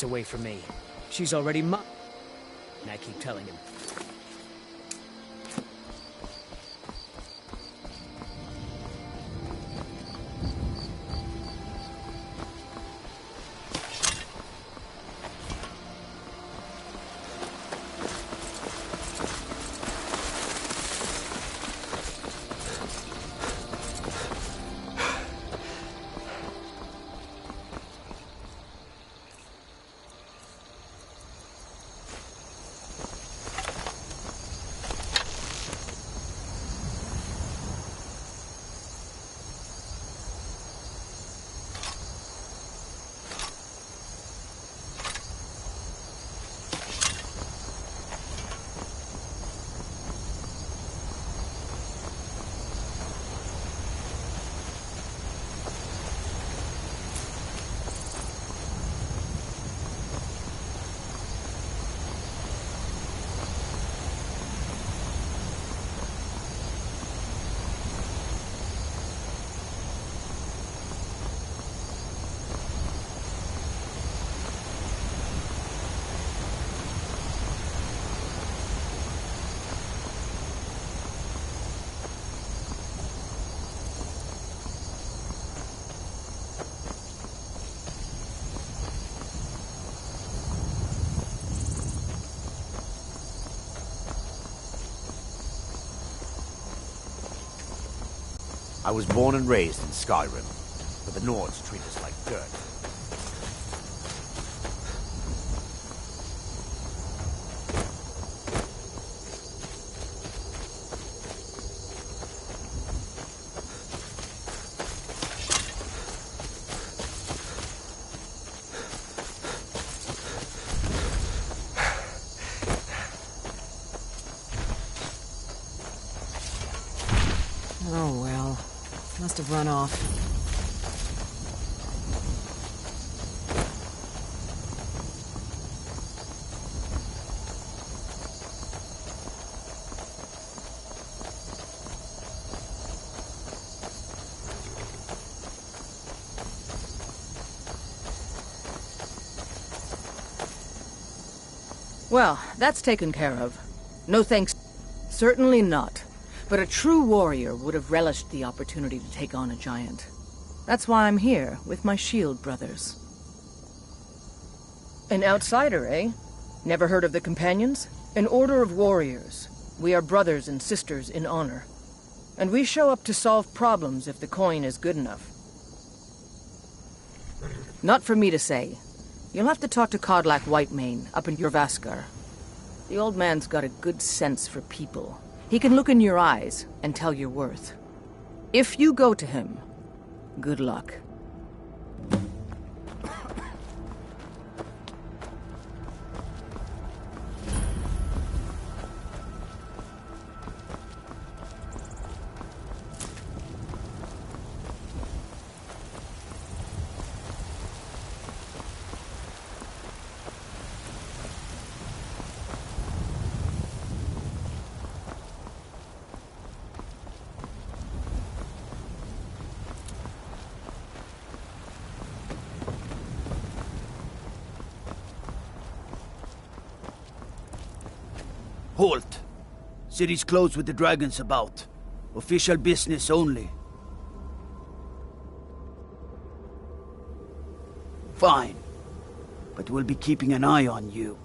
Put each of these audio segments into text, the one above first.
away from me. She's already and I keep telling him. I was born and raised in Skyrim, but the Nords treat us like dirt. Oh well. Must have run off. Well, that's taken care of. No thanks. Certainly not. But a true warrior would have relished the opportunity to take on a giant. That's why I'm here, with my shield brothers. An outsider, eh? Never heard of the Companions? An order of warriors. We are brothers and sisters in honor. And we show up to solve problems if the coin is good enough. Not for me to say. You'll have to talk to Kodlak Whitemane up in Jorvaskar. The old man's got a good sense for people. He can look in your eyes and tell your worth. If you go to him, good luck. Halt! City's closed with the dragons about. Official business only. Fine. But we'll be keeping an eye on you.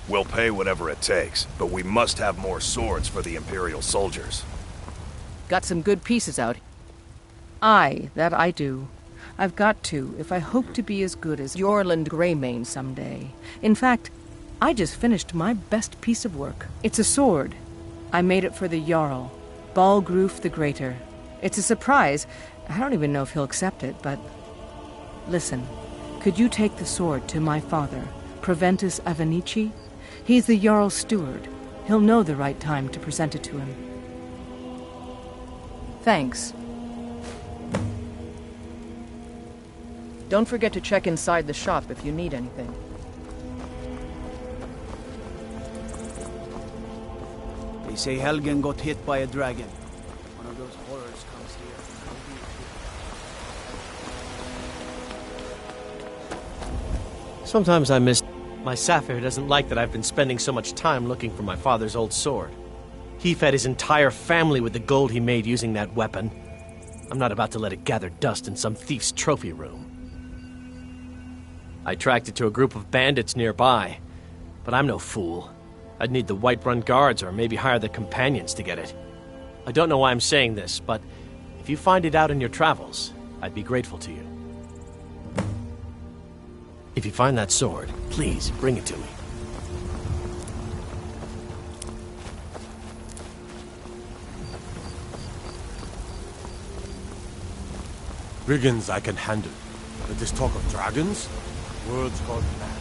We'll pay whatever it takes, but we must have more swords for the Imperial soldiers. Got some good pieces out. Aye, that I do. I've got to, if I hope to be as good as Jorland Greymane someday. In fact, I just finished my best piece of work. It's a sword. I made it for the Jarl, Balgruf the Greater. It's a surprise. I don't even know if he'll accept it, but... Listen, could you take the sword to my father, Proventus Avenici? He's the Jarl's steward. He'll know the right time to present it to him. Thanks. Don't forget to check inside the shop if you need anything. They say Helgen got hit by a dragon. One of those horrors comes here. Sometimes I miss... My Sapphire doesn't like that I've been spending so much time looking for my father's old sword. He fed his entire family with the gold he made using that weapon. I'm not about to let it gather dust in some thief's trophy room. I tracked it to a group of bandits nearby, but I'm no fool. I'd need the Whiterun guards or maybe hire the companions to get it. I don't know why I'm saying this, but if you find it out in your travels, I'd be grateful to you. If you find that sword, please bring it to me. Brigands I can handle, but this talk of dragons? Words gone mad.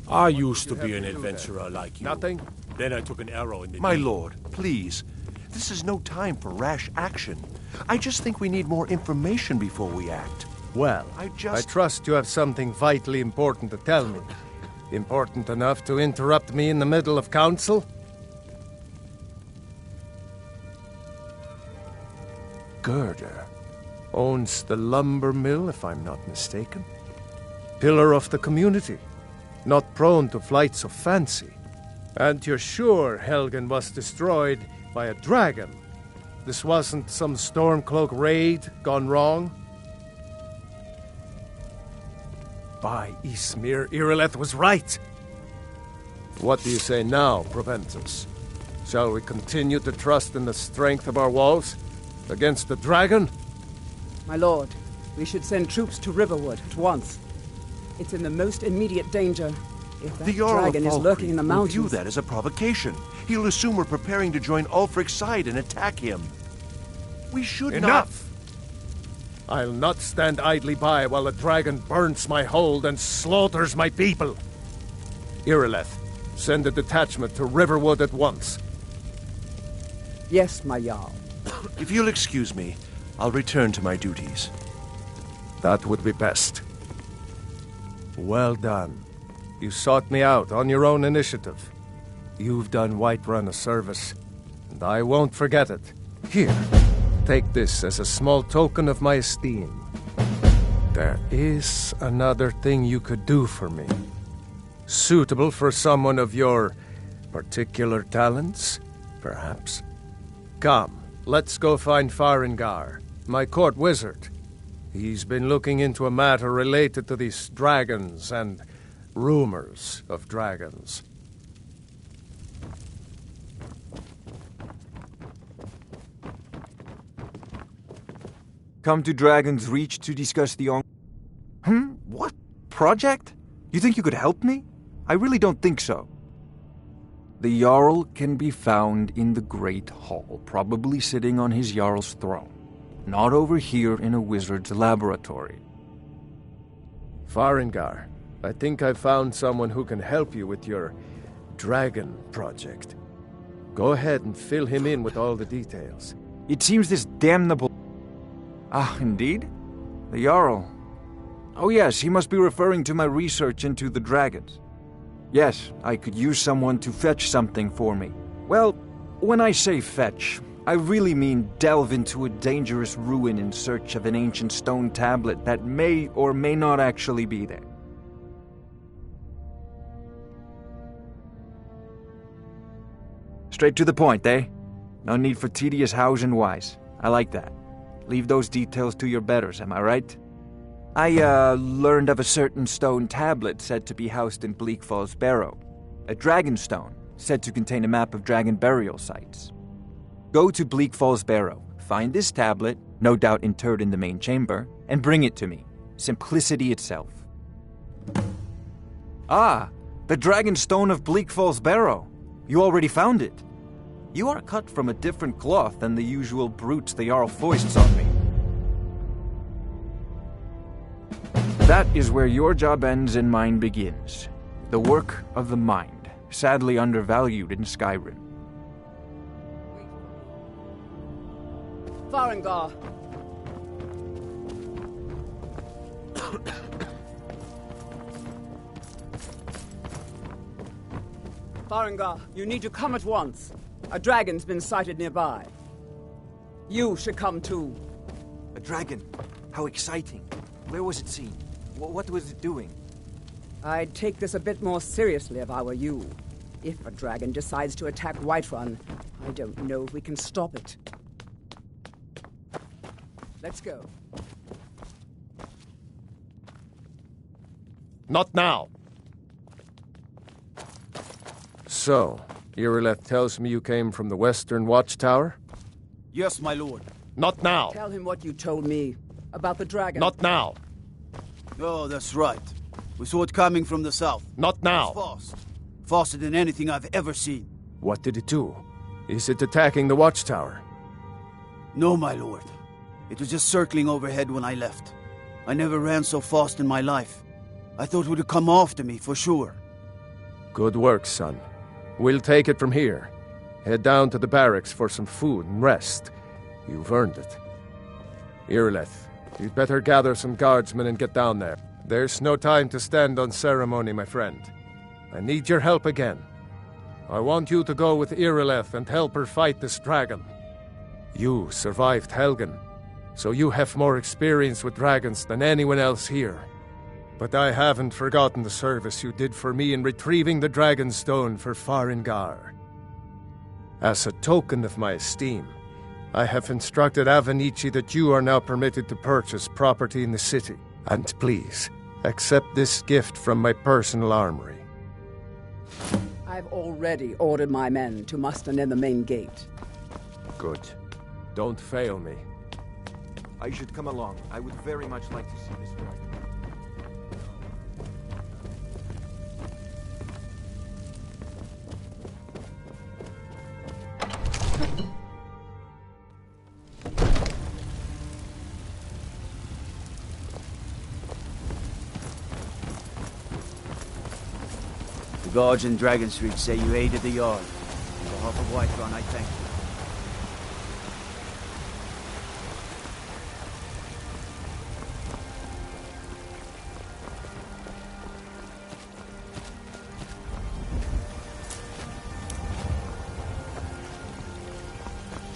I used to be an adventurer like you. Nothing? Then I took an arrow in the My knee. lord, please. This is no time for rash action. I just think we need more information before we act. Well, I trust you have something vitally important to tell me. Important enough to interrupt me in the middle of council? Gerda owns the lumber mill, if I'm not mistaken. Pillar of the community, not prone to flights of fancy. And you're sure Helgen was destroyed by a dragon? This wasn't some Stormcloak raid gone wrong? By Ysmir, Irileth was right! What do you say now, Proventus? Shall we continue to trust in the strength of our walls against the dragon? My lord, we should send troops to Riverwood at once. It's in the most immediate danger. If that The Jarl dragon of is lurking in the Falkreath will mountains... view that as a provocation. He'll assume we're preparing to join Ulfric's side and attack him. We should Enough! I'll not stand idly by while the dragon burns my hold and slaughters my people. Irileth, send a detachment to Riverwood at once. Yes, my Jarl. If you'll excuse me, I'll return to my duties. That would be best. Well done. You sought me out on your own initiative. You've done Whiterun a service, and I won't forget it. Here, take this as a small token of my esteem. There is another thing you could do for me. Suitable for someone of your particular talents, perhaps. Come, let's go find Farengar, my court wizard. He's been looking into a matter related to these dragons and rumors of dragons. Come to Dragon's Reach to discuss the What? Project? You think you could help me? I really don't think so. The Jarl can be found in the Great Hall, probably sitting on his Jarl's throne. Not over here in a wizard's laboratory. Farengar, I think I've found someone who can help you with your dragon project. Go ahead and fill him in with all the details. It seems this damnable... Ah, indeed? The Jarl. Oh yes, he must be referring to my research into the dragons. Yes, I could use someone to fetch something for me. Well, when I say fetch, I really mean delve into a dangerous ruin in search of an ancient stone tablet that may or may not actually be there. Straight to the point, eh? No need for tedious hows and whys. I like that. Leave those details to your betters, am I right? I, learned of a certain stone tablet said to be housed in Bleak Falls Barrow. A dragon stone, said to contain a map of dragon burial sites. Go to Bleak Falls Barrow, find this tablet, no doubt interred in the main chamber, and bring it to me. Simplicity itself. Ah, the Dragon Stone of Bleak Falls Barrow. You already found it. You are cut from a different cloth than the usual brutes the Jarl foists on me. That is where your job ends and mine begins. The work of the mind, sadly undervalued in Skyrim. Farengar! Farengar, you need to come at once. A dragon's been sighted nearby. You should come too. A dragon? How exciting. Where was it seen? What was it doing? I'd take this a bit more seriously if I were you. If a dragon decides to attack Whiterun, I don't know if we can stop it. Let's go. Not now. So, Irileth tells me you came from the Western Watchtower? Yes, my lord. Not now. Tell him what you told me about the dragon. Not now. Oh, that's right. We saw it coming from the south. Not now. It's fast. Faster than anything I've ever seen. What did it do? Is it attacking the Watchtower? No, my lord. It was just circling overhead when I left. I never ran so fast in my life. I thought it would come after me, for sure. Good work, son. We'll take it from here. Head down to the barracks for some food and rest. You've earned it. Irileth, you'd better gather some guardsmen and get down there. There's no time to stand on ceremony, my friend. I need your help again. I want you to go with Irileth and help her fight this dragon. You survived Helgen, so you have more experience with dragons than anyone else here. But I haven't forgotten the service you did for me in retrieving the Dragon Stone for Farengar. As a token of my esteem, I have instructed Avenici that you are now permitted to purchase property in the city. And please, accept this gift from my personal armory. I've already ordered my men to muster near the main gate. Good. Don't fail me. I should come along. I would very much like to see this dragon. The guards in Dragon Street say you aided the Jarl. On behalf of Whiterun, I thank you.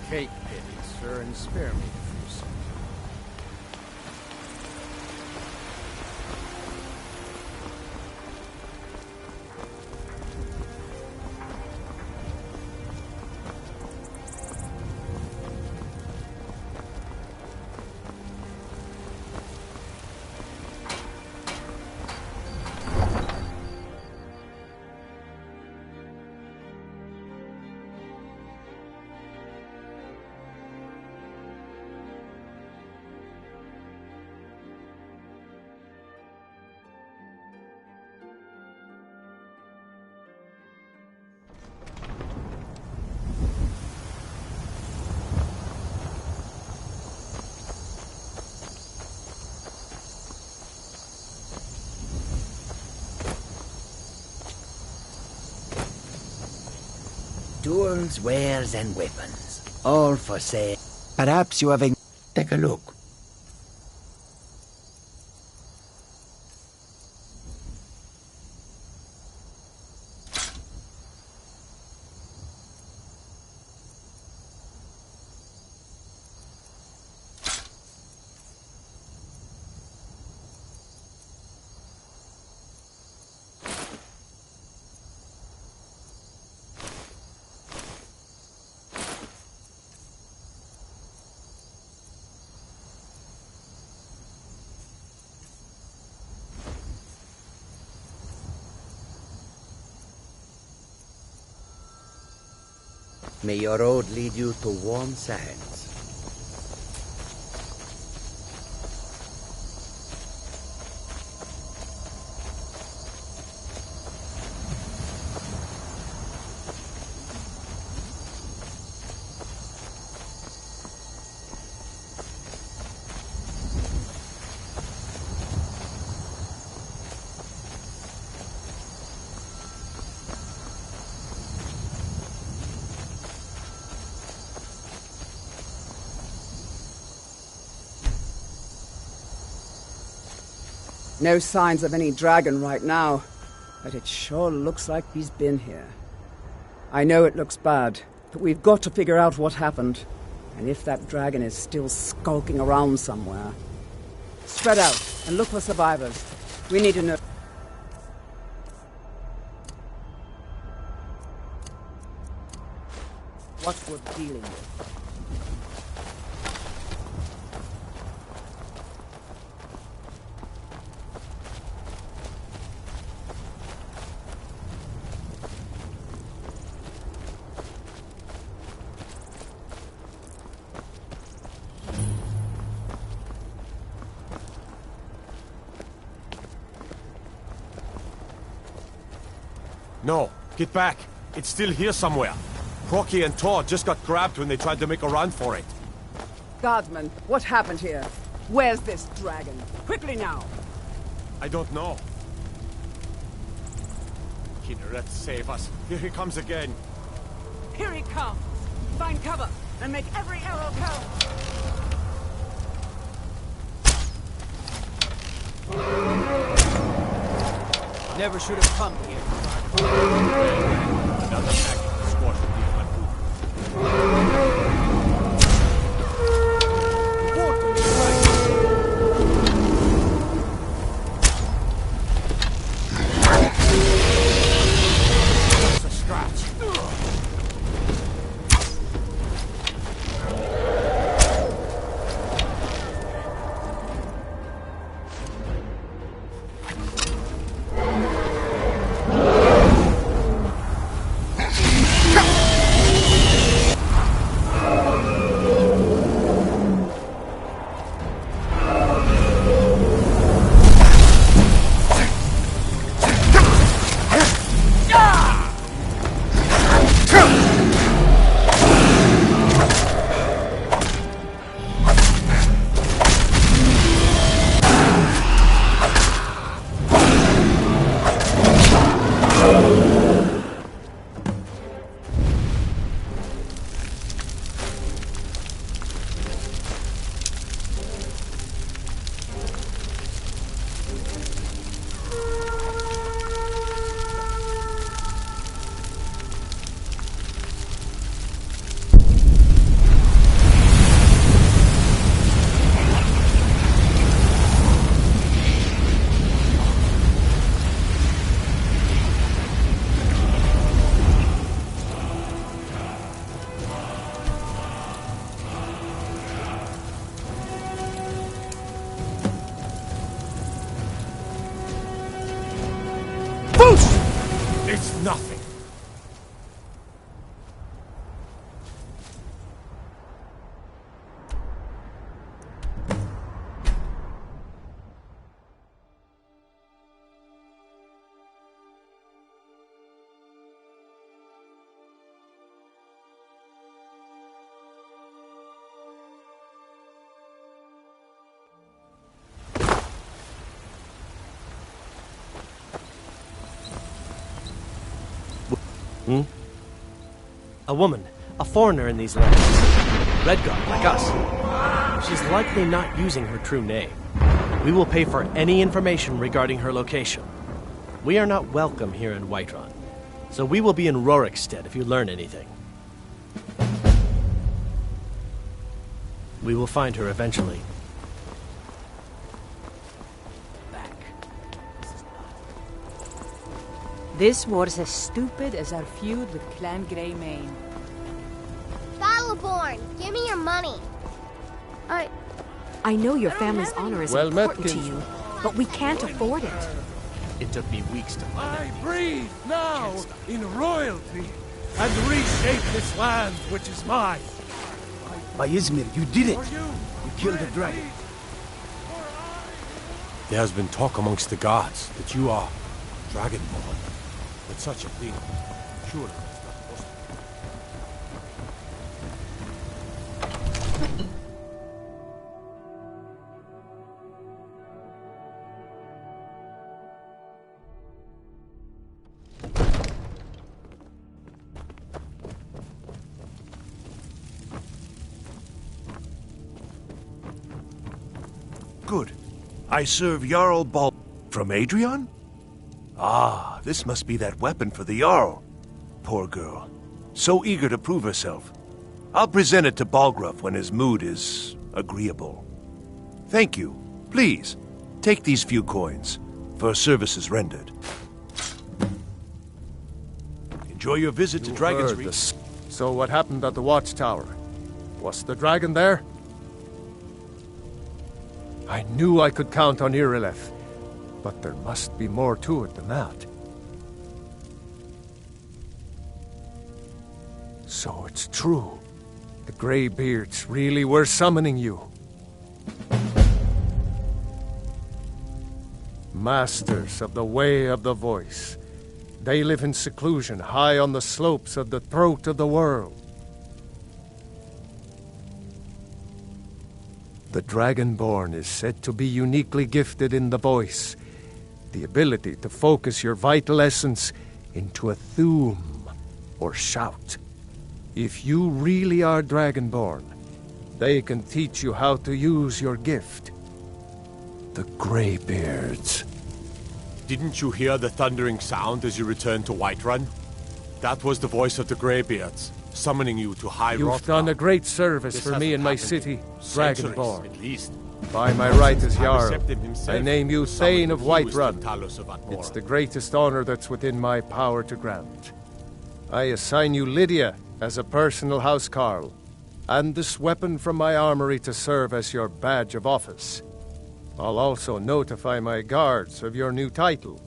Take pity, sir, and spare me the few seconds. Tools, wares, and weapons. All for sale. Perhaps you have a... Take a look. May your road lead you to warm sands. No signs of any dragon right now, but it sure looks like he's been here. I know it looks bad, but we've got to figure out what happened, and if that dragon is still skulking around somewhere. Spread out and look for survivors. We need to know. What we're dealing with. No, get back. It's still here somewhere. Crocky and Todd just got grabbed when they tried to make a run for it. Guardsman, what happened here? Where's this dragon? Quickly now! I don't know. Kinneret, save us. Here he comes again. Here he comes! Find cover and make every arrow count! Never should have come here. Another package to squash the That's a scratch. It's nothing. Hmm? A woman, a foreigner in these lands. Redguard, like us. She's likely not using her true name. We will pay for any information regarding her location. We are not welcome here in Whiterun, so we will be in Rorikstead if you learn anything. We will find her eventually. This was as stupid as our feud with Clan Greymane. Battleborn, give me your money. I know your family's honor is Well met, important to you, but we can't afford it. It took me weeks to find I breathe now in royalty and reshape this land, which is mine. By Izmir, you did it! You killed the dragon. There has been talk amongst the gods that you are Dragonborn. But such a thing, surely it's not possible. Good. I serve Jarl Bal. From Adrian? Ah, this must be that weapon for the Jarl. Poor girl. So eager to prove herself. I'll present it to Balgruuf when his mood is agreeable. Thank you. Please, take these few coins for services rendered. Enjoy your visit to Dragon's Reach. So what happened at the watchtower? Was the dragon there? I knew I could count on Irileth, but there must be more to it than that. So it's true. The Greybeards really were summoning you. Masters of the Way of the Voice. They live in seclusion high on the slopes of the throat of the world. The Dragonborn is said to be uniquely gifted in the voice, the ability to focus your vital essence into a thume or shout. If you really are Dragonborn, they can teach you how to use your gift. The Greybeards. Didn't you hear the thundering sound as you returned to Whiterun? That was the voice of the Greybeards, summoning you to High Rock. You've done a great service for me and my city, centuries, Dragonborn. at least. By my right as Jarl, himself I name you Thane of summoned Hughes Whiterun. to Talos of Atmor. It's the greatest honor that's within my power to grant. I assign you Lydia as a personal housecarl, and this weapon from my armory to serve as your badge of office. I'll also notify my guards of your new title.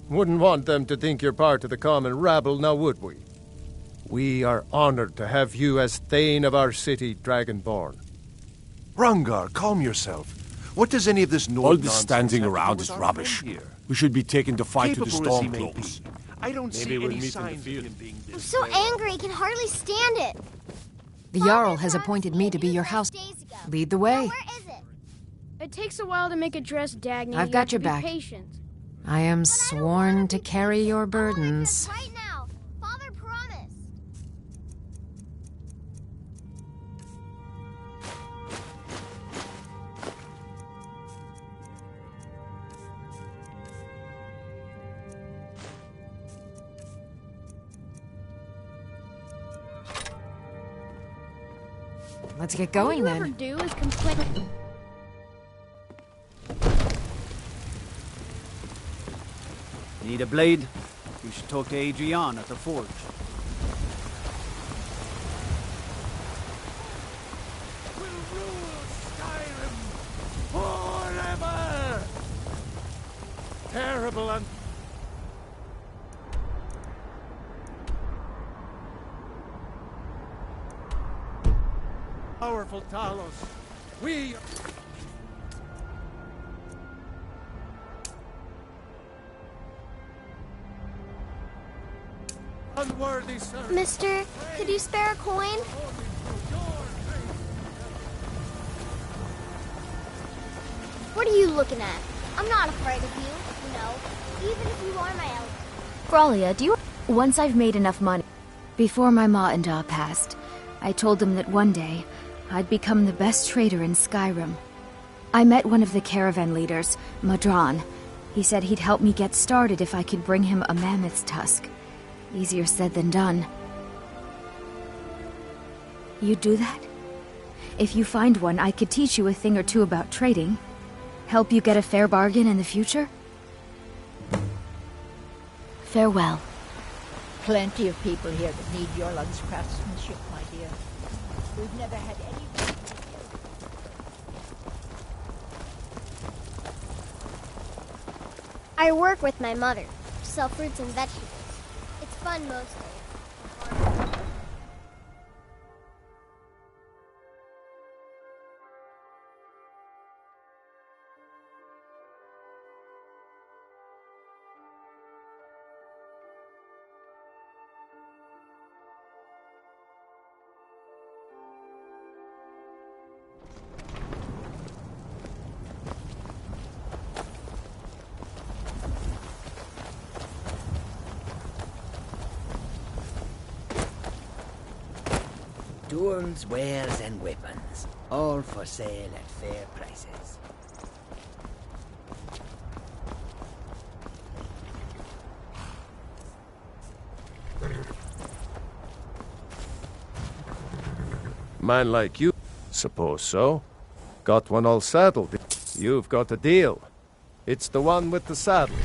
Wouldn't want them to think you're part of the common rabble, now would we? We are honored to have you as Thane of our city, Dragonborn. Rungar, calm yourself. What does any of this noise? All this standing around is rubbish. We should be taken to fight to the Stormcloaks. I don't Maybe see we'll any meet in the signs of field. him being I'm so angry, I can hardly stand it. The Jarl has appointed me to be your house. Lead the way. Where is it? It takes a while to make a dress, Dagny. I've got your back. Patient. I am sworn to carry your burdens. Right now. Father promised. Let's get going All you ever then. do is complain. Need a blade? You should talk to Adrian at the forge. Will rule Skyrim forever! Terrible and... powerful Talos. We... unworthy servant. Mister, could you spare a coin? What are you looking at? I'm not afraid of you, no. Even if you are my elder. Bralia, do you... Once I've made enough money... Before my ma and Da passed, I told them that one day, I'd become the best trader in Skyrim. I met one of the caravan leaders, Madran. He said he'd help me get started if I could bring him a mammoth's tusk. Easier said than done. You'd do that? If you find one, I could teach you a thing or two about trading. Help you get a fair bargain in the future? Farewell. Plenty of people here that need your lun's craftsmanship, my dear. We've never had any... I work with my mother. Sell fruits and vegetables. It's fun most days. Tools, wares, and weapons, all for sale at fair prices. man like you. Suppose so. Got one all saddled. You've got a deal. It's the one with the saddle.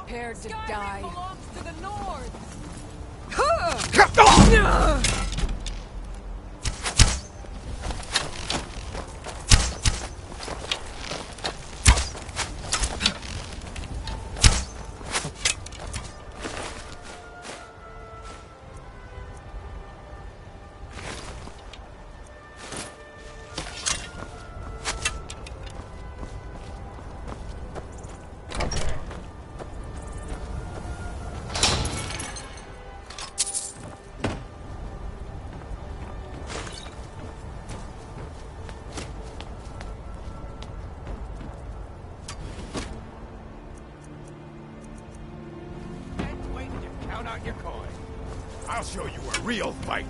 Prepared to die. Belongs to the North. I'll show you a real fight.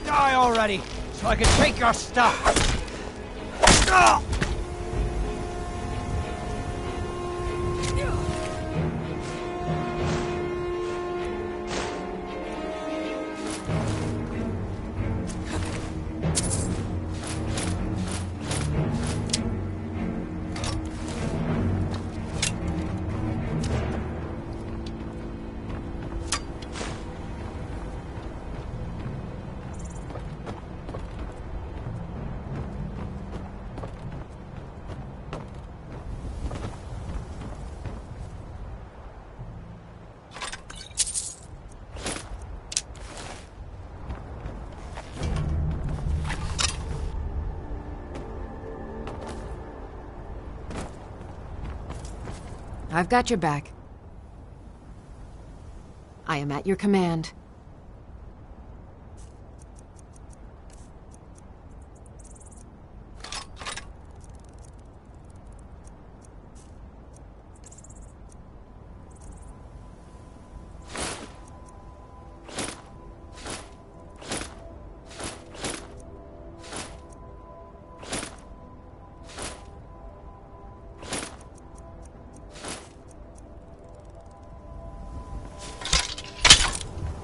Die already, so I can take your stuff. I've got your back. I am at your command.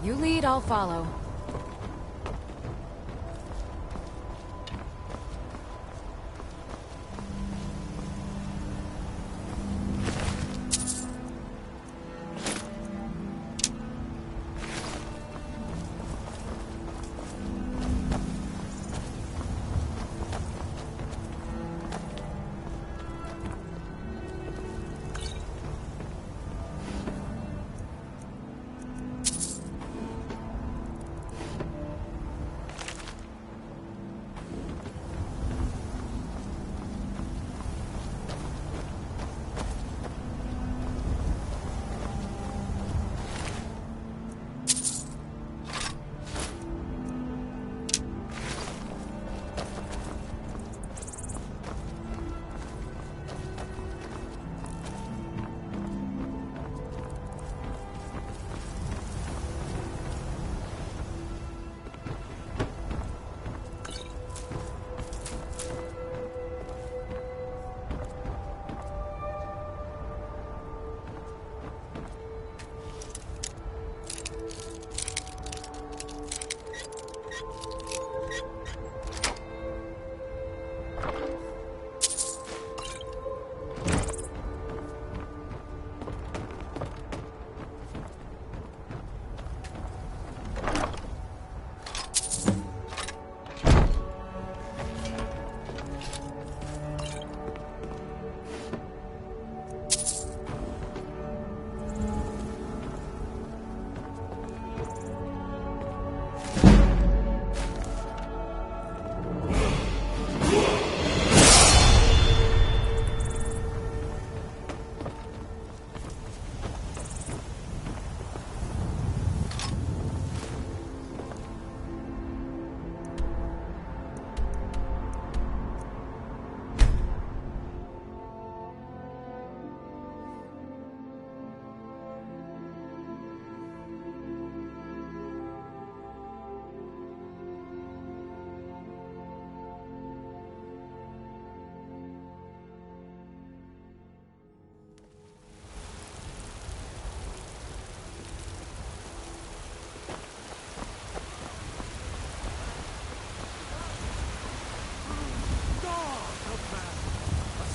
You lead, I'll follow.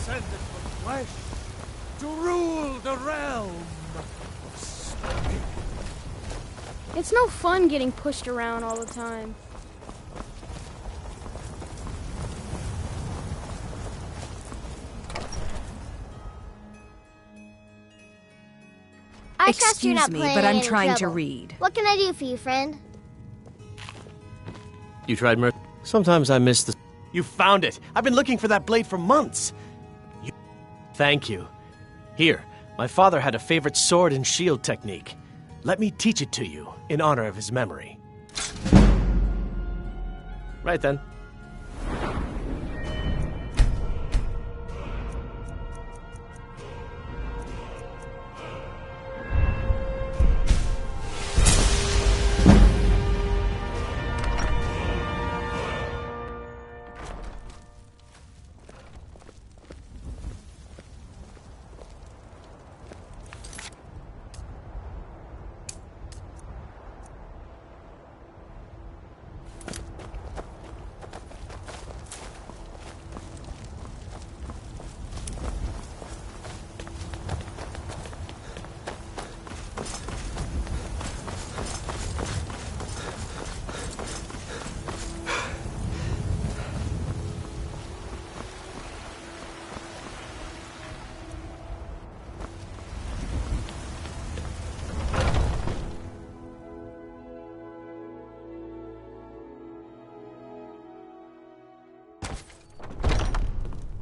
Ascended from flesh to rule the realm of spirit. It's no fun getting pushed around all the time. I trust you're not Excuse me, playing but I'm any trying to trouble. read. What can I do for you, friend? You tried murder? Sometimes I miss the... You found it! I've been looking for that blade for months! Thank you. Here, my father had a favorite sword and shield technique. Let me teach it to you, in honor of his memory. Right then.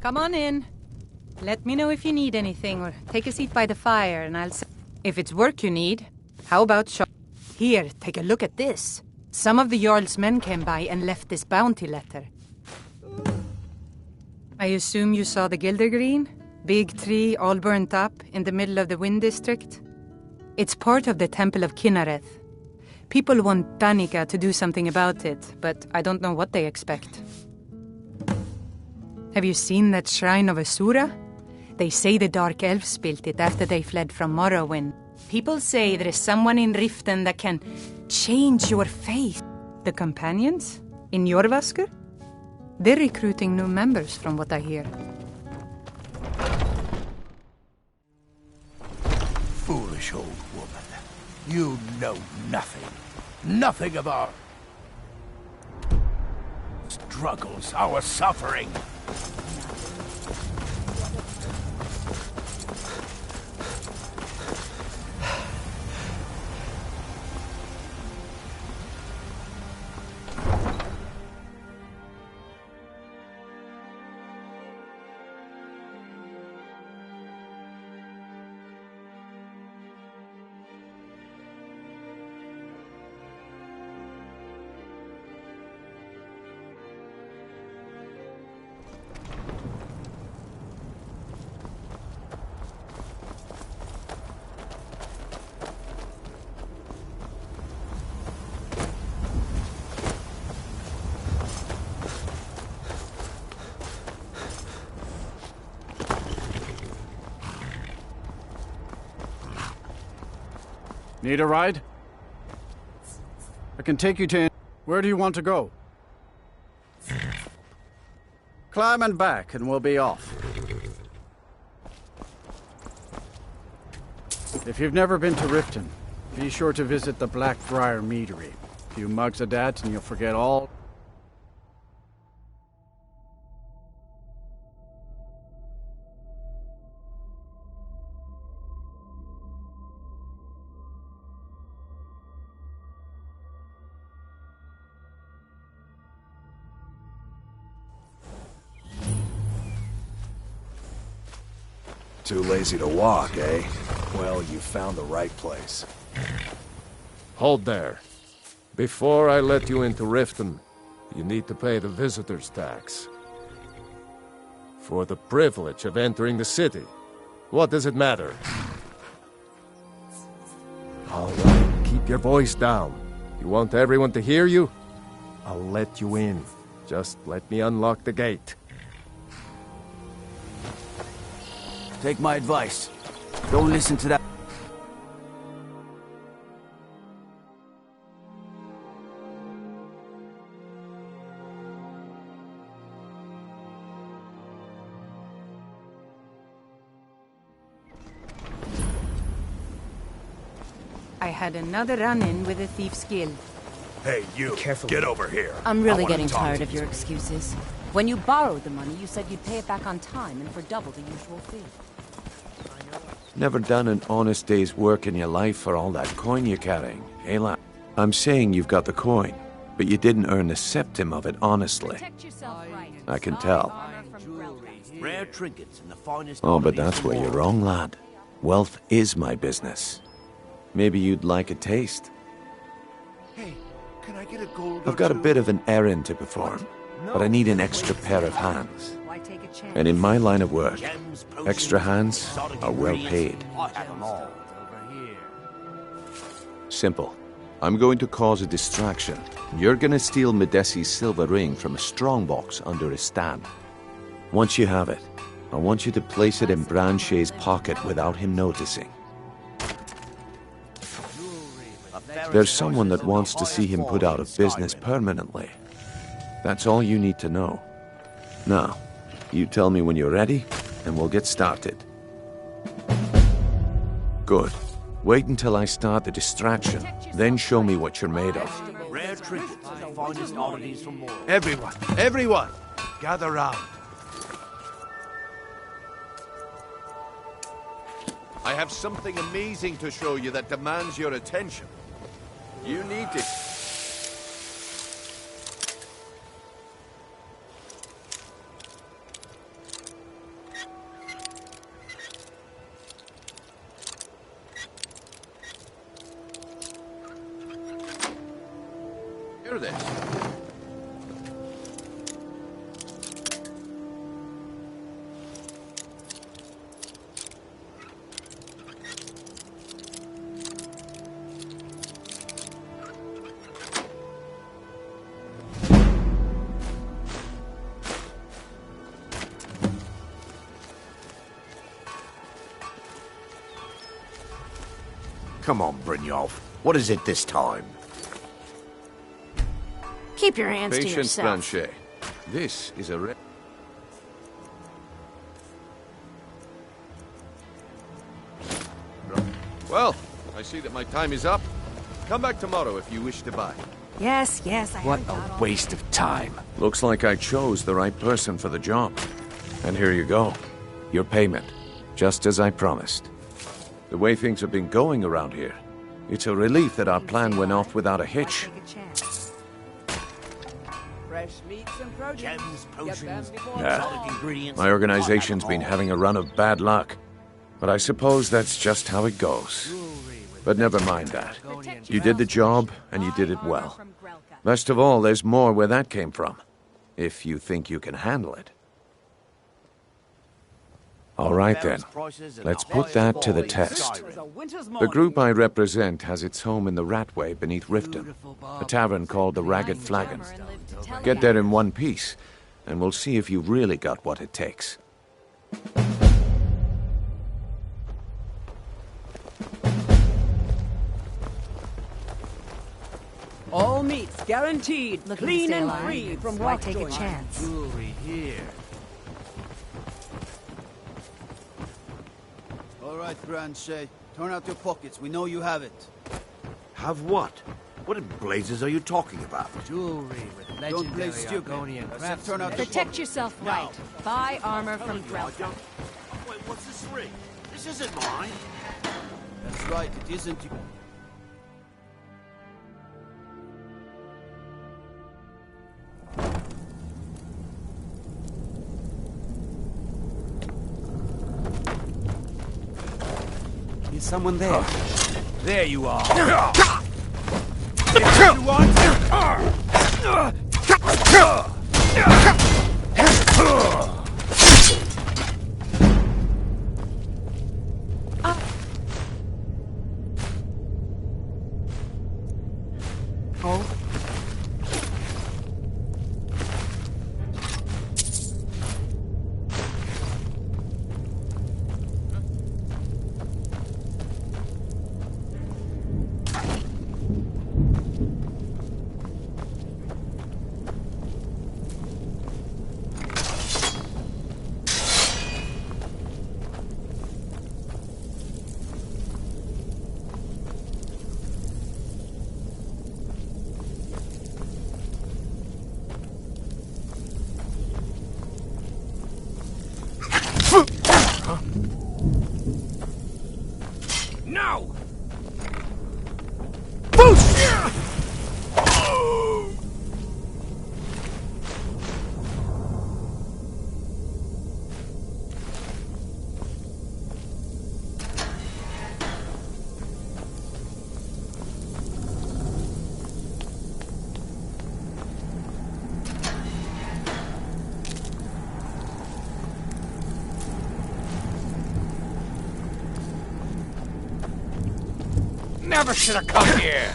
Come on in. Let me know if you need anything, or take a seat by the fire, and I'll say... If it's work you need, how about shop? Here, take a look at this. Some of the Jarl's men came by and left this bounty letter. I assume you saw the Gildergreen? Big tree, all burnt up, in the middle of the Wind District? It's part of the Temple of Kinnareth. People want Danica to do something about it, but I don't know what they expect. Have you seen that Shrine of Asura? They say the Dark Elves built it after they fled from Morrowind. People say there is someone in Riften that can change your fate. The Companions? In Jorvaskr? They're recruiting new members, from what I hear. Foolish old woman. You know nothing. Nothing of our struggles, our suffering. Need a ride? I can take you to... Where do you want to go? Climb and back, and we'll be off. If you've never been to Riften, be sure to visit the Blackbriar Meadery. A few mugs of that, and you'll forget all... Too lazy to walk, eh? Well, you found the right place. Hold there. Before I let you into Riften, you need to pay the visitor's tax. For the privilege of entering the city. What does it matter? All right, keep your voice down. You want everyone to hear you? I'll let you in. Just let me unlock the gate. Take my advice. Don't listen to that. I had another run-in with a thief's guild. Hey, you. Careful. Get over here. I'm really I wanna getting talk tired to of you. your excuses. When you borrowed the money, you said you'd pay it back on time and for double the usual fee. Never done an honest day's work in your life for all that coin you're carrying, eh, lad? I'm saying you've got the coin, but you didn't earn a septim of it honestly. I can tell. Rare trinkets and the finest... Oh, but that's where you're wrong, lad. Wealth is my business. Maybe you'd like a taste. Hey, can I get a gold? I've got a bit of an errand to perform, but I need an extra pair of hands. And in my line of work, extra hands are well paid. Simple. I'm going to cause a distraction. You're gonna steal Medesi's silver ring from a strongbox under his stand. Once you have it, I want you to place it in Branche's pocket without him noticing. There's someone that wants to see him put out of business permanently. That's all you need to know. Now, you tell me when you're ready, and we'll get started. Good. Wait until I start the distraction, then show me what you're made of. Rare trinkets and the finest oddities from more. Everyone, gather round. I have something amazing to show you that demands your attention. You need it. hear this. Come on, Brynjolf. What is it this time? Keep your hands to Patience, yourself. Blanchet. This is a Well, I see that my time is up. Come back tomorrow if you wish to buy. Yes, I What haven't got a all- waste of time. Looks like I chose the right person for the job. And here you go. Your payment. Just as I promised. The way things have been going around here, it's a relief that our plan went off without a hitch. Fresh meats and produce. Gems, Get them potions, before exotic dawn. ingredients. My organization's been having a run of bad luck. But I suppose that's just how it goes. But never mind that. You did the job, and you did it well. Best of all, there's more where that came from. If you think you can handle it. All right then, let's put that to the test. The group I represent has its home in the Ratway beneath Riften, a tavern called the Ragged Flagon. Get there in one piece, and we'll see if you've really got what it takes. All meats guaranteed, Looking to clean stay and alive? free from Why rock take a joints. chance? Jewelry here. All right, Blanchet. Turn out your pockets. We know you have it. Have what? What in blazes are you talking about? Jewelry with Don't legendary play stupid. Argonian I said turn out your Protect yourself right. Buy armor from Grelka. Wait, what's this ring? This isn't mine. That's right. It isn't. Is someone there? There you are. No! Never should have come here.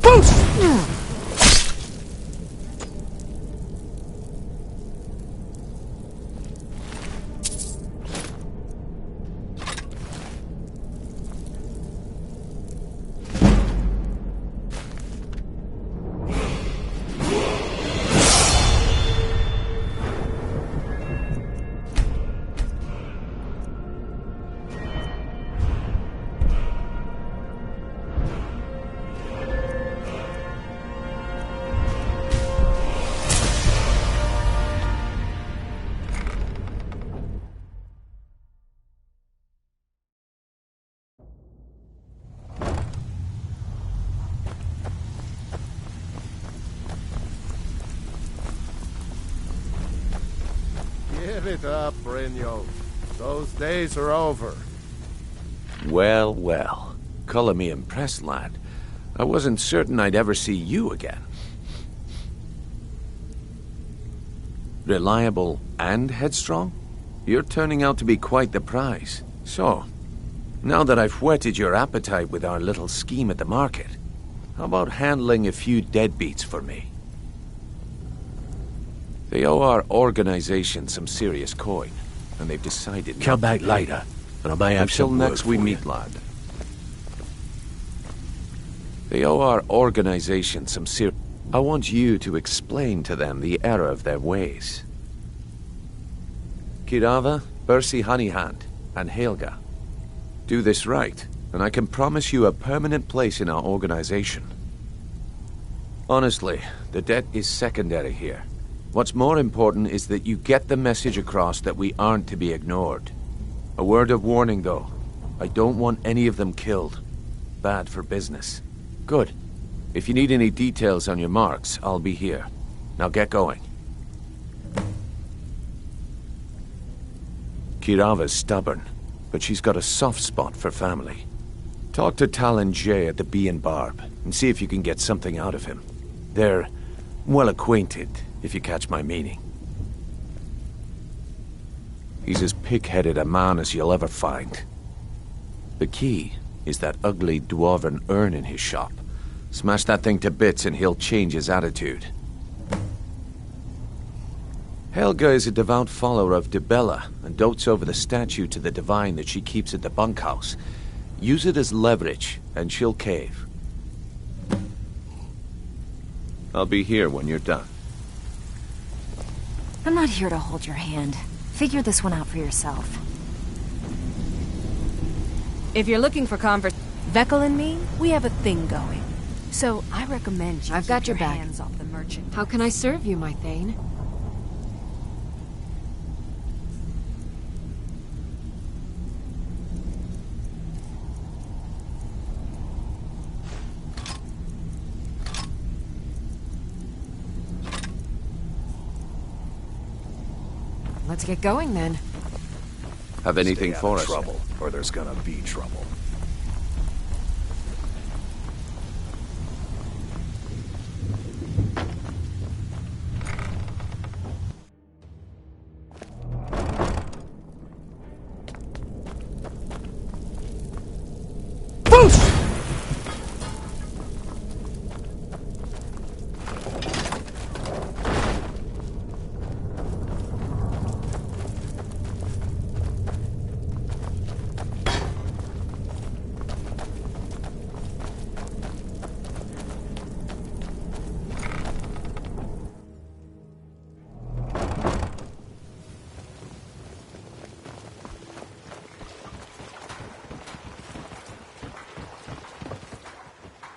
Boost! Give it up, Brynjolf. Those days are over. Well, well. Color me impressed, lad. I wasn't certain I'd ever see you again. Reliable and headstrong? You're turning out to be quite the prize. So, now that I've whetted your appetite with our little scheme at the market, how about handling a few deadbeats for me? They owe our organization some serious coin, and they've decided Come back later, and I may have Until some work next we for meet, you. lad. They owe our organization some I want you to explain to them the error of their ways. Kirava, Bersi Honeyhand, and Helga. Do this right, and I can promise you a permanent place in our organization. Honestly, the debt is secondary here. What's more important is that you get the message across that we aren't to be ignored. A word of warning, though. I don't want any of them killed. Bad for business. Good. If you need any details on your marks, I'll be here. Now get going. Kirava's stubborn, but she's got a soft spot for family. Talk to Talon Jay at the Bee and Barb, and see if you can get something out of him. They're well acquainted, if you catch my meaning. He's as pig-headed a man as you'll ever find. The key is that ugly dwarven urn in his shop. Smash that thing to bits and he'll change his attitude. Helga is a devout follower of Dibella and dotes over the statue to the divine that she keeps at the bunkhouse. Use it as leverage and she'll cave. I'll be here when you're done. I'm not here to hold your hand. Figure this one out for yourself. If you're looking for Vekel and me, we have a thing going. So I recommend you I've got keep your back. hands off the merchant. How can I serve you, my Thane? Let's get going then. Have anything Stay out for of us? trouble, or there's gonna be trouble.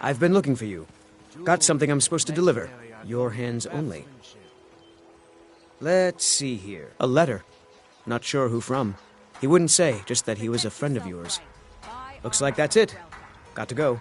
I've been looking for you. Got something I'm supposed to deliver. Your hands only. Let's see here. A letter. Not sure who from. He wouldn't say, just that he was a friend of yours. Looks like that's it. Got to go.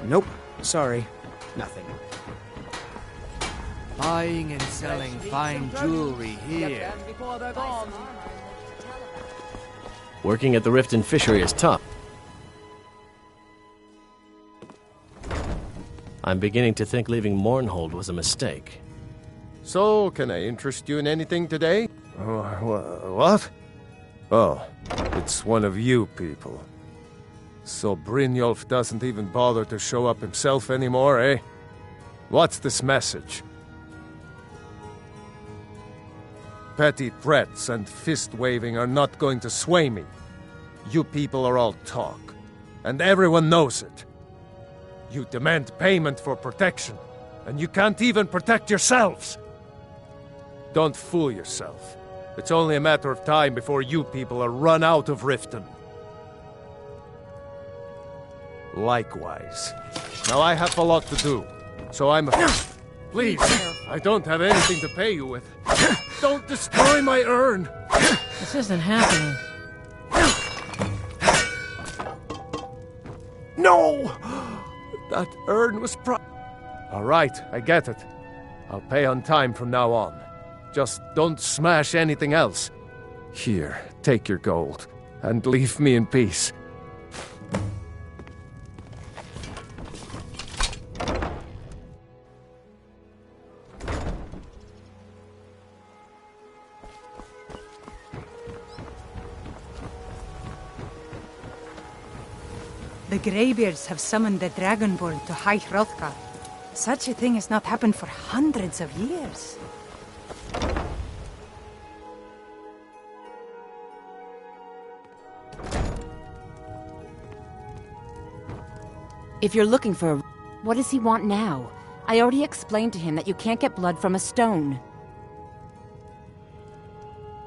Nope. Sorry. Nothing. Buying and selling fine jewelry here. Working at the Riften Fishery is tough. I'm beginning to think leaving Mournhold was a mistake. So, can I interest you in anything today? What? Oh, it's one of you people. So Brynjolf doesn't even bother to show up himself anymore, eh? What's this message? Petty threats and fist-waving are not going to sway me. You people are all talk, and everyone knows it. You demand payment for protection, and you can't even protect yourselves. Don't fool yourself. It's only a matter of time before you people are run out of Riften. Likewise. Now I have a lot to do, so I'm... Please, I don't have anything to pay you with. Don't destroy my urn! This isn't happening. No! That urn was All right, I get it. I'll pay on time from now on. Just don't smash anything else. Here, take your gold, and leave me in peace. The Greybeards have summoned the Dragonborn to High Hrothgar. Such a thing has not happened for hundreds of years. If you're looking for what does he want now? I already explained to him that you can't get blood from a stone.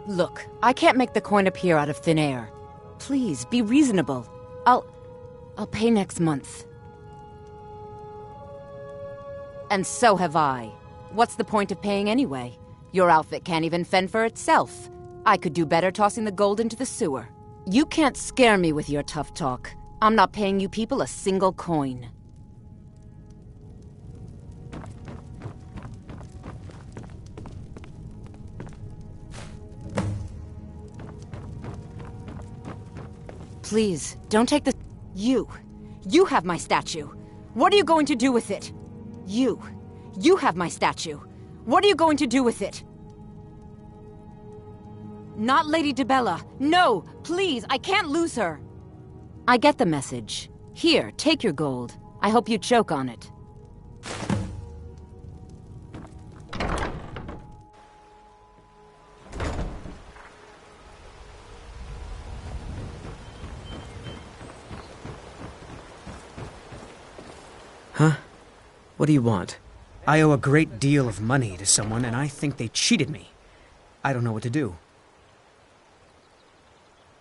Look, I can't make the coin appear out of thin air. Please, be reasonable. I'll pay next month. And so have I. What's the point of paying anyway? Your outfit can't even fend for itself. I could do better tossing the gold into the sewer. You can't scare me with your tough talk. I'm not paying you people a single coin. Please, don't take the... You have my statue. What are you going to do with it? You have my statue. What are you going to do with it? Not Lady DeBella. No, please, I can't lose her. I get the message. Here, take your gold. I hope you choke on it. Huh? What do you want? I owe a great deal of money to someone, and I think they cheated me. I don't know what to do.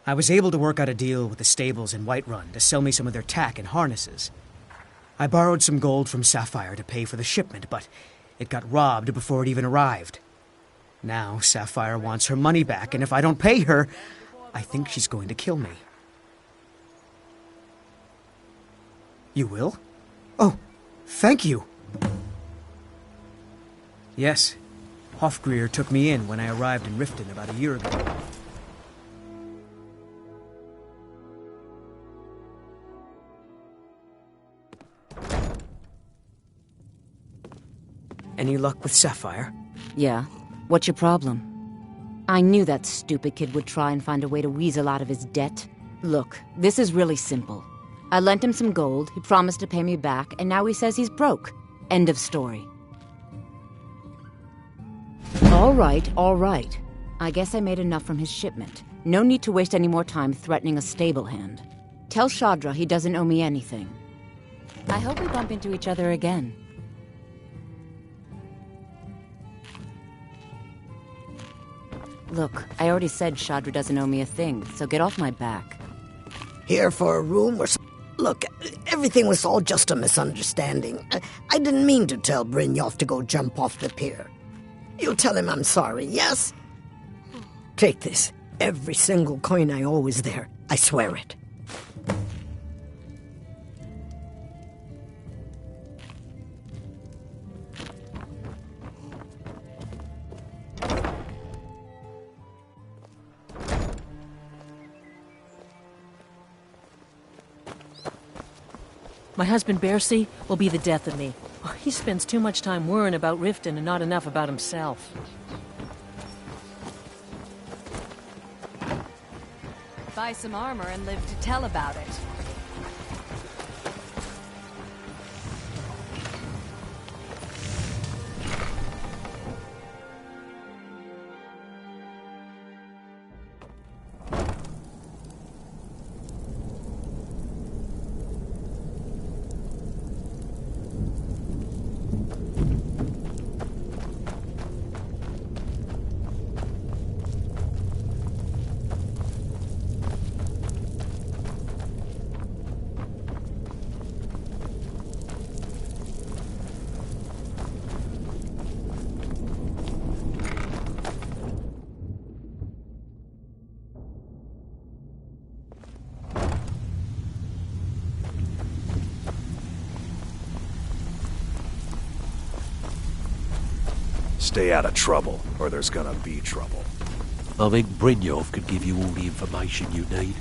I was able to work out a deal with the stables in Whiterun to sell me some of their tack and harnesses. I borrowed some gold from Sapphire to pay for the shipment, but it got robbed before it even arrived. Now Sapphire wants her money back, and if I don't pay her, I think she's going to kill me. You will? Oh, thank you. Yes, Hofgrir took me in when I arrived in Riften about a year ago. Any luck with Sapphire? Yeah. What's your problem? I knew that stupid kid would try and find a way to weasel out of his debt. Look, this is really simple. I lent him some gold, he promised to pay me back, and now he says he's broke. End of story. All right. I guess I made enough from his shipment. No need to waste any more time threatening a stable hand. Tell Shadra he doesn't owe me anything. I hope we bump into each other again. Look, I already said Shadra doesn't owe me a thing, so get off my back. Here for a room or something? Look, everything was all just a misunderstanding. I didn't mean to tell Brynjolf to go jump off the pier. You'll tell him I'm sorry, yes? Take this. Every single coin I owe is there. I swear it. My husband Bercy will be the death of me. He spends too much time worrying about Riften and not enough about himself. Buy some armor and live to tell about it. Stay out of trouble, or there's gonna be trouble. I think Brynjolf could give you all the information you need.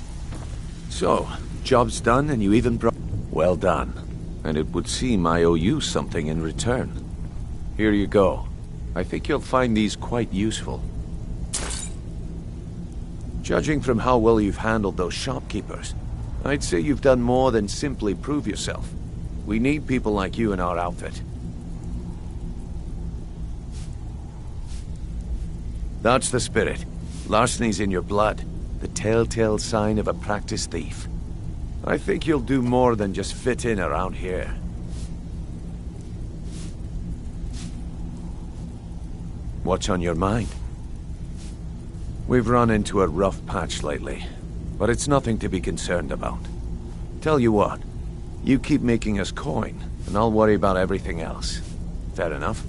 So, job's done and you even brought... Well done. And it would seem I owe you something in return. Here you go. I think you'll find these quite useful. Judging from how well you've handled those shopkeepers, I'd say you've done more than simply prove yourself. We need people like you in our outfit. That's the spirit. Larceny's in your blood. The telltale sign of a practiced thief. I think you'll do more than just fit in around here. What's on your mind? We've run into a rough patch lately, but it's nothing to be concerned about. Tell you what, you keep making us coin, and I'll worry about everything else. Fair enough?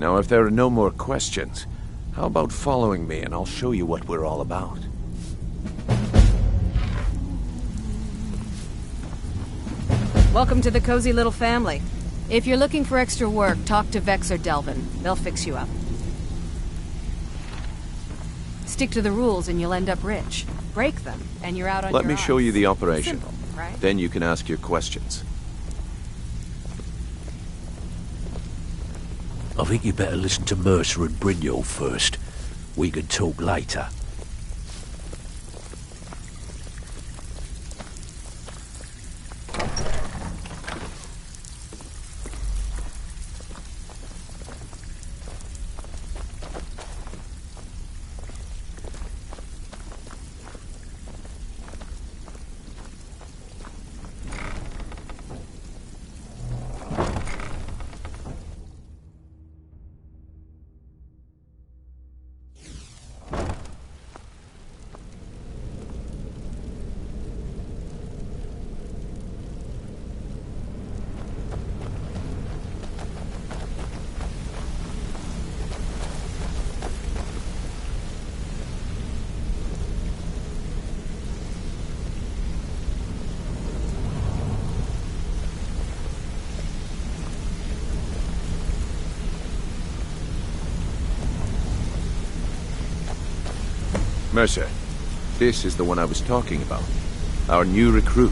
Now, if there are no more questions, how about following me and I'll show you what we're all about? Welcome to the cozy little family. If you're looking for extra work, talk to Vex or Delvin. They'll fix you up. Stick to the rules and you'll end up rich. Break them, and you're out on your own. Let me show you the operation. Simple, right? Then you can ask your questions. I think you better listen to Mercer and Brynjolf first. We can talk later. Mercer, this is the one I was talking about. Our new recruit.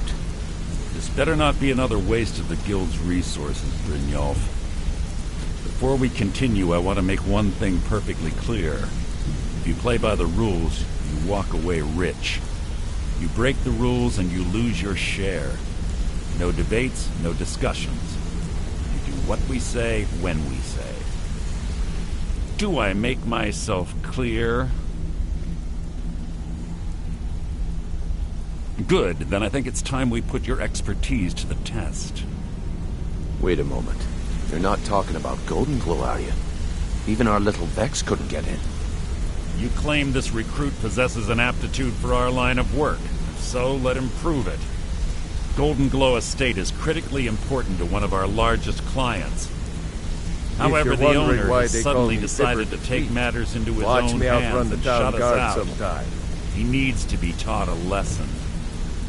This better not be another waste of the Guild's resources, Brynjolf. Before we continue, I want to make one thing perfectly clear. If you play by the rules, you walk away rich. You break the rules and you lose your share. No debates, no discussions. You do what we say, when we say. Do I make myself clear? Good, then I think it's time we put your expertise to the test. Wait a moment. You're not talking about Golden Glow, are you? Even our little Vex couldn't get in. You claim this recruit possesses an aptitude for our line of work. If so, let him prove it. Golden Glow Estate is critically important to one of our largest clients. However, the owner has suddenly decided to take matters into his own hands and shut us out. Sometime. He needs to be taught a lesson.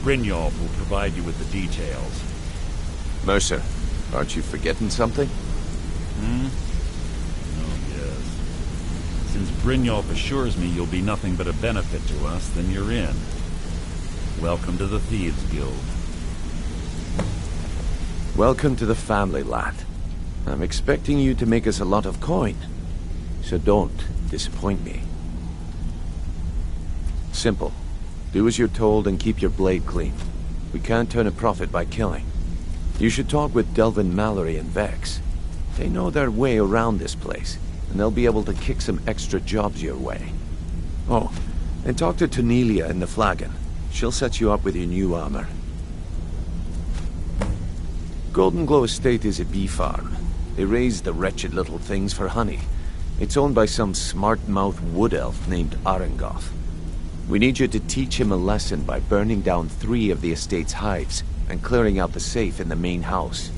Brynjolf will provide you with the details. Mercer, aren't you forgetting something? Oh, yes. Since Brynjolf assures me you'll be nothing but a benefit to us, then you're in. Welcome to the Thieves Guild. Welcome to the family, lad. I'm expecting you to make us a lot of coin. So don't disappoint me. Simple. Do as you're told and keep your blade clean. We can't turn a profit by killing. You should talk with Delvin Mallory and Vex. They know their way around this place, and they'll be able to kick some extra jobs your way. Oh, and talk to Tonelia in the Flagon. She'll set you up with your new armor. Golden Glow Estate is a bee farm. They raise the wretched little things for honey. It's owned by some smart-mouthed wood elf named Arengoth. We need you to teach him a lesson by burning down 3 of the estate's hives and clearing out the safe in the main house.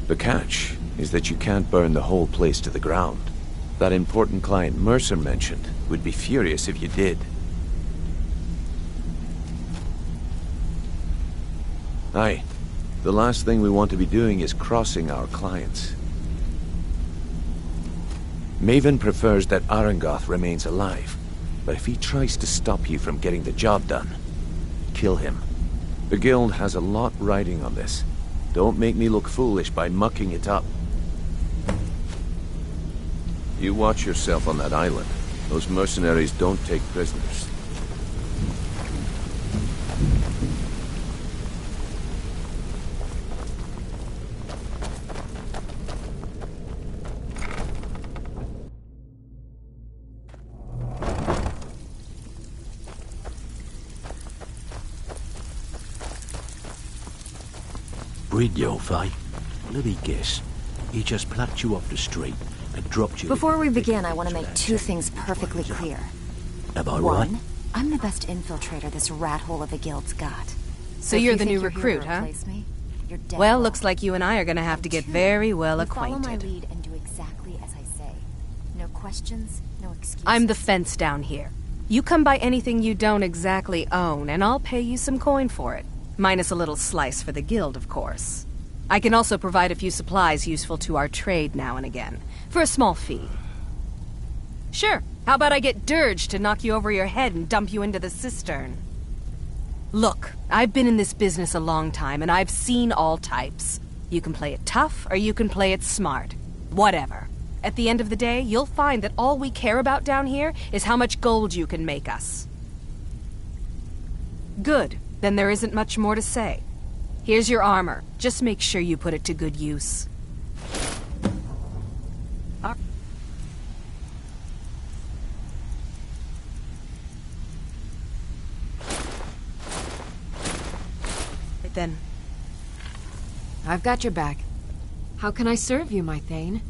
The catch is that you can't burn the whole place to the ground. That important client Mercer mentioned would be furious if you did. Aye. The last thing we want to be doing is crossing our clients. Maven prefers that Arangoth remains alive, but if he tries to stop you from getting the job done, kill him. The Guild has a lot riding on this. Don't make me look foolish by mucking it up. You watch yourself on that island. Those mercenaries don't take prisoners. Brynjolf, eh? Let me guess. He just plucked you off the street and dropped you... Before we begin, I want to make two things perfectly clear. Am I One, right? I'm the best infiltrator this rat hole of a guild's got. So if you're you the think new you're here recruit, to huh? replace me, you're dead Well, wrong. looks like you and I are gonna have to get very well Follow my acquainted. lead and do exactly as I say. No questions, no excuses. I'm the fence down here. You come by anything you don't exactly own, and I'll pay you some coin for it. Minus a little slice for the guild, of course. I can also provide a few supplies useful to our trade now and again, for a small fee. Sure, how about I get Dirge to knock you over your head and dump you into the cistern? Look, I've been in this business a long time, and I've seen all types. You can play it tough, or you can play it smart. Whatever. At the end of the day, you'll find that all we care about down here is how much gold you can make us. Good. Then there isn't much more to say. Here's your armor. Just make sure you put it to good use. Then. I've got your back. How can I serve you, my Thane?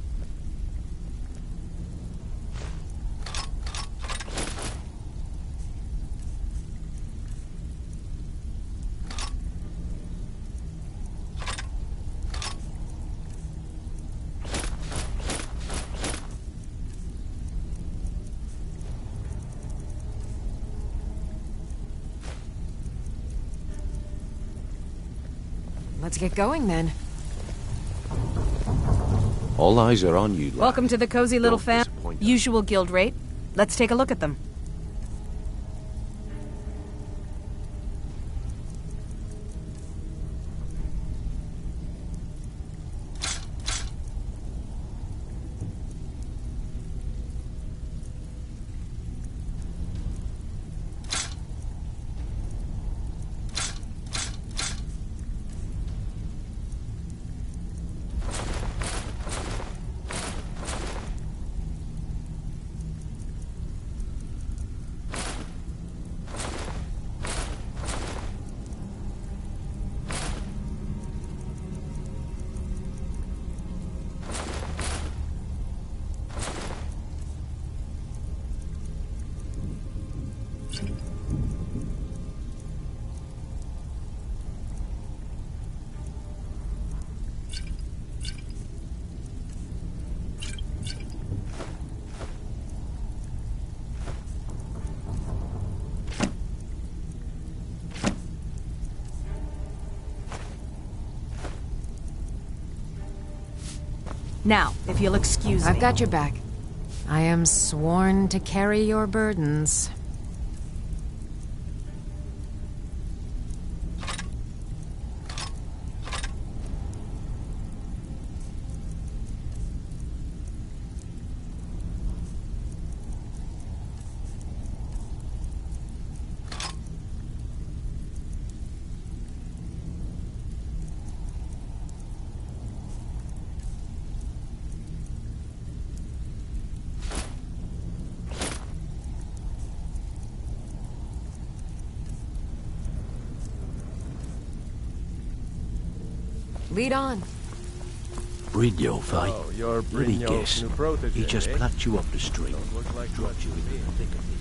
Let's get going, then. All eyes are on you, lad. Welcome to the cozy little Don't fam. disappoint us. Usual guild rate. Let's take a look at them. Now, if you'll excuse me. I've got your back. I am sworn to carry your burdens. Lead on. Brynjolf, eh? Oh, you're Let me Brynjolf's guess. new protege, He just eh? plucked you off the street, Don't look like dropped you into the thick of it.